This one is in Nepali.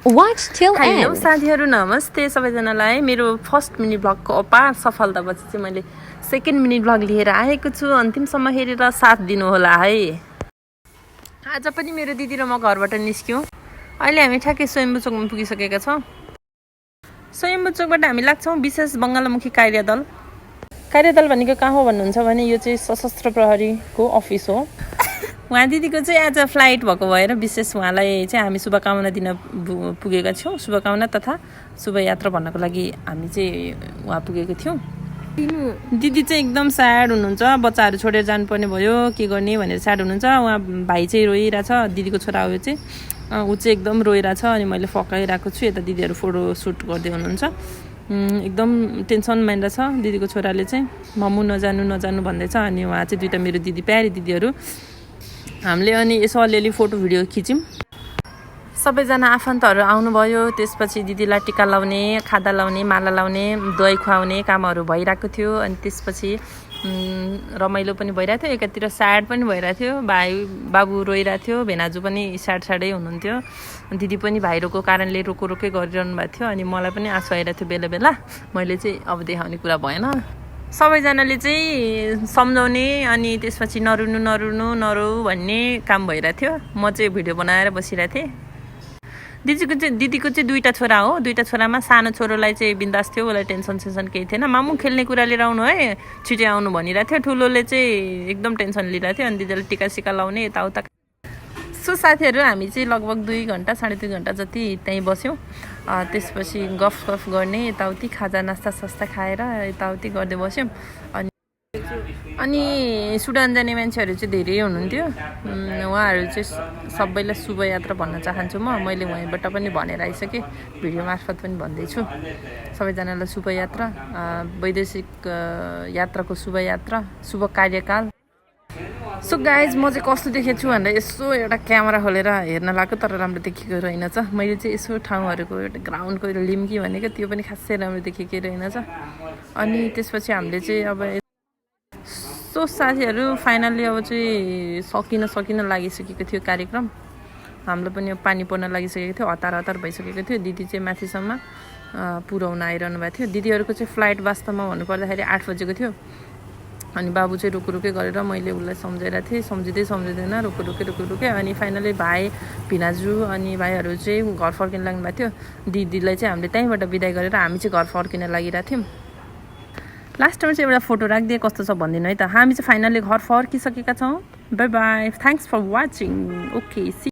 Watch till hello end. साथीहरू नमस्ते सबैजनालाई मेरो फर्स्ट मिनी ब्लगको अपार सफलतापछि चाहिँ मैले सेकेन्ड मिनी ब्लग लिएर आएको छु अन्तिमसम्म हेरेर साथ दिनुहोला है आज पनि मेरो दिदी र म घरबाट निस्क्यौँ अहिले हामी ठ्याक्कै स्वयम्भू चोकमा पुगिसकेका छौँ स्वयम्भू चोकबाट हामी लाग्छौँ विशेष बङ्गालमुखी कार्यदल भनेको कहाँ हो भन्नुहुन्छ भने यो चाहिँ सशस्त्र प्रहरीको अफिस हो उहाँ दिदीको चाहिँ आज फ्लाइट भएको भएर विशेष उहाँलाई चाहिँ हामी शुभकामना दिन पुगेका छौँ शुभकामना तथा शुभयात्रा भन्नको लागि हामी चाहिँ उहाँ पुगेको थियौँ दिदी चाहिँ एकदम स्याड हुनुहुन्छ बच्चाहरू छोडेर जानुपर्ने भयो के गर्ने भनेर स्याड हुनुहुन्छ उहाँ भाइ चाहिँ रोइरहेछ दिदीको छोरा हो चाहिँ ऊ चाहिँ एकदम रोइरहेछ अनि मैले फकाइरहेको छु यता दिदीहरू फोटो सुट गर्दै हुनुहुन्छ एकदम टेन्सन मानिरहेछ दिदीको छोराले चाहिँ मम्मू नजानु भन्दैछ अनि उहाँ चाहिँ दुईवटा मेरो दिदी प्यारी दिदीहरू हामीले अनि यसो अलिअलि फोटो भिडियो खिच्यौँ सबैजना आफन्तहरू आउनुभयो त्यसपछि दिदीलाई टिका लाउने खादा लाउने माला लाउने दही खुवाउने कामहरू भइरहेको थियो अनि त्यसपछि रमाइलो पनि भइरहेको थियो एकातिर स्याड पनि भइरहेको थियो बाबु रोइरहेको थियो भेनाजु पनि स्याडै हुनुहुन्थ्यो दिदी पनि भाइ रोको कारणले रोकै गरिरहनु भएको थियो अनि मलाई पनि आँसु आइरहेको थियो बेला मैले चाहिँ अब देखाउने कुरा भएन सबैजनाले चाहिँ सम्झाउने अनि त्यसपछि नरौ भन्ने काम भइरहेको थियो म चाहिँ भिडियो बनाएर बसिरहेको थिएँ दिदीको चाहिँ दुईवटा छोरा हो दुईवटा छोरामा सानो छोरोलाई चाहिँ बिन्दास थियो उसलाई टेन्सन केही थिएन मामु खेल्ने कुरा लिएर आउनु है छिटै आउनु भनिरहेको थियो ठुलोले चाहिँ एकदम टेन्सन लिइरहेको थियो अनि दिदीले टिका सिका लाउने यताउता सो साथीहरू हामी चाहिँ लगभग 2 घन्टा 2.5 घन्टा जति त्यहीँ बस्यौँ त्यसपछि गफ गर्ने यताउति खाजा नास्ता सस्ता खाएर यताउति गर्दै बस्यौँ अनि सुडान जाने मान्छेहरू चाहिँ धेरै हुनुहुन्थ्यो उहाँहरू चाहिँ सबैलाई शुभयात्रा भन्न चाहन्छु मैले उहाँबाट पनि भनेर आइसकेँ भिडियो मार्फत पनि भन्दैछु सबैजनालाई शुभयात्रा वैदेशिक यात्राको शुभयात्रा शुभ कार्यकाल सो गाइज म चाहिँ कस्तो देखेको छु भनेर यसो एउटा क्यामेरा खोलेर हेर्न लाग्यो तर राम्रो देखेको रहेनछ मैले चाहिँ यसो ठाउँहरूको एउटा ग्राउन्डको लिम्की भनेको त्यो पनि खासै राम्रो देखेकै रहेनछ अनि त्यसपछि हामीले चाहिँ अब सो साथीहरू फाइनल्ली अब चाहिँ सकिन लागिसकेको थियो कार्यक्रम हाम्रो पनि पानी पर्न लागिसकेको थियो हतार भइसकेको थियो दिदी चाहिँ माथिसम्म पुर्याउन आइरहनु भएको थियो दिदीहरूको चाहिँ फ्लाइट वास्तवमा भन्नुपर्दाखेरि 8 बजेको थियो अनि बाबु चाहिँ रुकै गरेर मैले उसलाई सम्झाइरहेको थिएँ सम्झिँदैन रुकै अनि फाइनली भाइ भिनाजु अनि भाइहरू चाहिँ घर फर्किन लाग्नु भएको थियो दिदीलाई चाहिँ हामीले त्यहीँबाट बिदाई गरेर हामी चाहिँ घर फर्किन लागिरहेको थियौँ लास्टमा चाहिँ एउटा फोटो राखिदिए कस्तो छ भन्दिनँ है त हामी चाहिँ फाइनली घर फर्किसकेका छौँ bye thanks for watching okay C